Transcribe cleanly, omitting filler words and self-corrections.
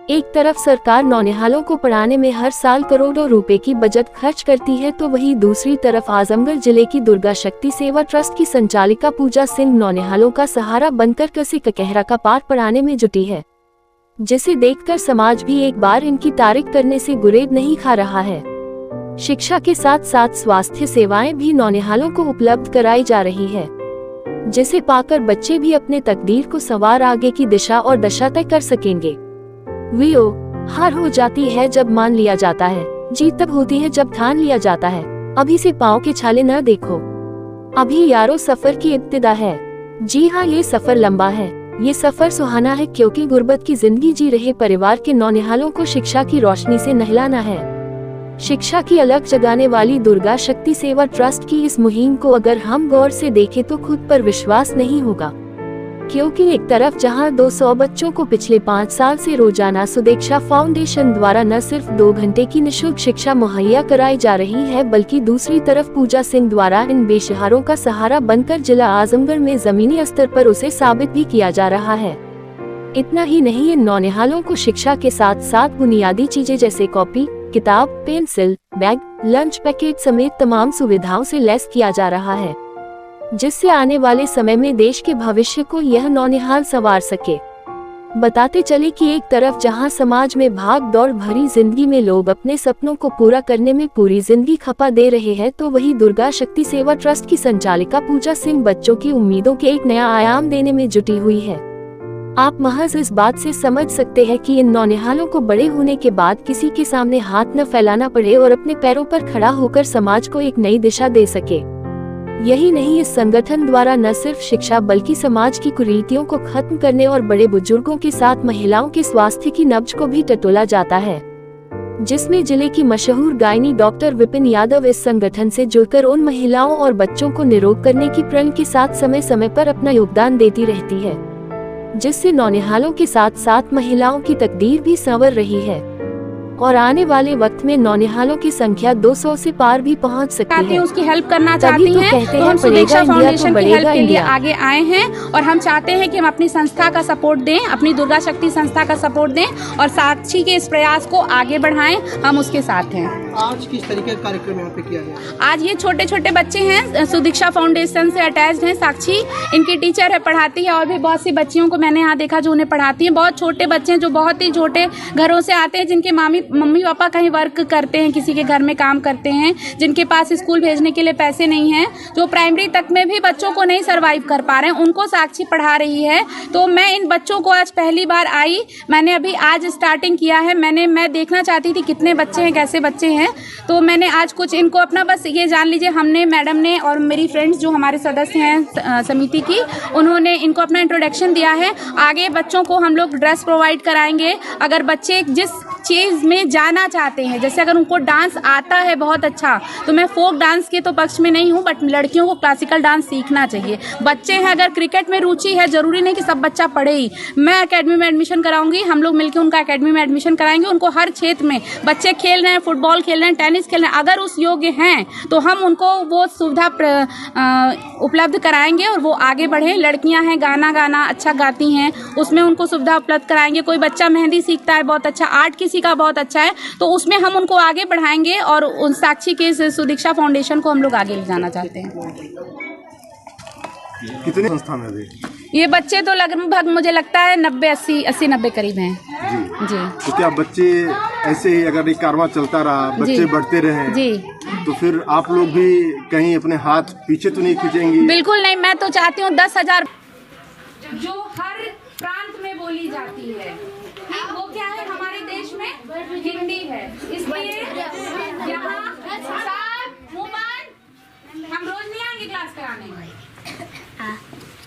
एक तरफ सरकार नौनिहालों को पढ़ाने में हर साल करोड़ों रुपए की बजट खर्च करती है, तो वहीं दूसरी तरफ आजमगढ़ जिले की दुर्गा शक्ति सेवा ट्रस्ट की संचालिका पूजा सिंह नौनिहालों का सहारा बनकर किसी ककहरा का पाठ पढ़ाने में जुटी है, जिसे देखकर समाज भी एक बार इनकी तारीफ करने से गुरेज नहीं खा रहा है। शिक्षा के साथ साथ स्वास्थ्य सेवाएं भी नौनिहालों को उपलब्ध कराई जा रही है, जिसे पाकर बच्चे भी अपने तकदीर को संवार आगे की दिशा और दशा तय कर सकेंगे। हार हो जाती है जब मान लिया जाता है, जीत तब होती है जब ठान लिया जाता है। अभी से पाँव के छाले न देखो, अभी यारो सफर की इब्तिदा है। जी हाँ, ये सफर लंबा है, ये सफर सुहाना है, क्योंकि गुर्बत की जिंदगी जी रहे परिवार के नौनिहालों को शिक्षा की रोशनी से नहलाना है। शिक्षा की अलग जगाने वाली दुर्गा शक्ति सेवा ट्रस्ट की इस मुहिम को अगर हम गौर से देखें तो खुद पर विश्वास नहीं होगा, क्योंकि एक तरफ जहां 200 बच्चों को पिछले 5 साल से रोजाना सुदीक्षा फाउंडेशन द्वारा न सिर्फ 2 घंटे की निःशुल्क शिक्षा मुहैया कराई जा रही है, बल्कि दूसरी तरफ पूजा सिंह द्वारा इन बेसहारों का सहारा बनकर जिला आजमगढ़ में जमीनी स्तर पर उसे साबित भी किया जा रहा है। इतना ही नहीं, इन नौनिहालों को शिक्षा के साथ साथ बुनियादी चीजें जैसे कॉपी, किताब, पेंसिल, बैग, लंच पैकेट समेत तमाम सुविधाओं से लैस किया जा रहा है, जिससे आने वाले समय में देश के भविष्य को यह नौनिहाल संवार सके। बताते चले कि एक तरफ जहां समाज में भाग दौड़ भरी जिंदगी में लोग अपने सपनों को पूरा करने में पूरी जिंदगी खपा दे रहे हैं, तो वहीं दुर्गा शक्ति सेवा ट्रस्ट की संचालिका पूजा सिंह बच्चों की उम्मीदों के एक नया आयाम देने में जुटी हुई है। आप महज इस बात से समझ सकते हैं कि इन नौनिहालों को बड़े होने के बाद किसी के सामने हाथ न फैलाना पड़े और अपने पैरों पर खड़ा होकर समाज को एक नई दिशा दे सके। यही नहीं, इस संगठन द्वारा न सिर्फ शिक्षा बल्कि समाज की कुरीतियों को खत्म करने और बड़े बुजुर्गों के साथ महिलाओं के स्वास्थ्य की नब्ज को भी टटोला जाता है, जिसमें जिले की मशहूर गायनी डॉक्टर विपिन यादव इस संगठन से जुड़कर उन महिलाओं और बच्चों को निरोग करने की प्रण के साथ समय समय पर अपना योगदान देती रहती है, जिससे नौनिहालों के साथ साथ महिलाओं की तकदीर भी संवर रही है और आने वाले वक्त में नौनिहालों की संख्या 200 से पार भी पहुंच सकती है। उसकी हेल्प करना चाहती हैं, तो हम सुदीक्षा फाउंडेशन की हेल्प के लिए आगे आए हैं और हम चाहते हैं कि हम अपनी संस्था का सपोर्ट दें, अपनी दुर्गा शक्ति संस्था का सपोर्ट दें और साक्षी के इस प्रयास को आगे बढ़ाएं। हम उसके साथ हैं। आज किस तरीके का कार्यक्रम यहाँ पे किया गया? आज ये छोटे छोटे बच्चे हैं, सुदीक्षा फाउंडेशन से अटैच्ड हैं। साक्षी इनकी टीचर है, पढ़ाती है, और भी बहुत सी बच्चियों को मैंने यहाँ देखा जो उन्हें पढ़ाती हैं। बहुत छोटे बच्चे हैं जो बहुत ही छोटे घरों से आते हैं, जिनके मम्मी पापा कहीं वर्क करते हैं, किसी के घर में काम करते हैं, जिनके पास स्कूल भेजने के लिए पैसे नहीं हैं, जो प्राइमरी तक में भी बच्चों को नहीं सर्वाइव कर पा रहे हैं, उनको साक्षी पढ़ा रही है। तो मैं इन बच्चों को आज पहली बार आई, मैंने अभी आज स्टार्टिंग किया है। मैं देखना चाहती थी कितने बच्चे हैं, कैसे बच्चे हैं, तो मैंने आज कुछ इनको अपना, बस ये जान लीजिए, हमने मैडम ने और मेरी फ्रेंड्स जो हमारे सदस्य हैं समिति की, उन्होंने इनको अपना इंट्रोडक्शन दिया है। आगे बच्चों को हम लोग ड्रेस प्रोवाइड कराएंगे। अगर बच्चे जिस चीज़ में जाना चाहते हैं, जैसे अगर उनको डांस आता है बहुत अच्छा, तो मैं फोक डांस के तो पक्ष में नहीं हूँ, बट लड़कियों को क्लासिकल डांस सीखना चाहिए। बच्चे हैं, अगर क्रिकेट में रुचि है, जरूरी नहीं कि सब बच्चा पढ़े ही। मैं एकेडमी में एडमिशन कराऊंगी, हम लोग मिलकर उनका एकेडमी में एडमिशन कराएंगे। उनको हर क्षेत्र में, बच्चे खेल रहे हैं, फुटबॉल खेल रहे हैं, टेनिस खेल रहे हैं, अगर उस योग्य हैं तो हम उनको वो सुविधा उपलब्ध कराएंगे और वो आगे बढ़े। लड़कियां हैं, गाना अच्छा गाती हैं, उसमें उनको सुविधा उपलब्ध कराएंगे। कोई बच्चा मेहंदी सीखता है बहुत अच्छा, आर्ट किसी का बहुत अच्छा है, तो उसमें हम उनको आगे बढ़ाएंगे और उन साक्षी के सुदीक्षा फाउंडेशन को हम लोग आगे ले जाना चाहते हैं। कितने संस्थान है ये बच्चे तो लगभग मुझे लगता है 80-90 करीब हैं जी। तो क्या बच्चे ऐसे ही अगर एक कारवां चलता रहा, बच्चे बढ़ते रहे जी, तो फिर आप लोग भी कहीं अपने हाथ पीछे तो नहीं खींचेंगी? बिल्कुल नहीं, मैं तो चाहती हूँ 10,000 जो हर प्रांत में बोली जाती है, वो क्या है, हमारे देश में हिंदी है, इसलिए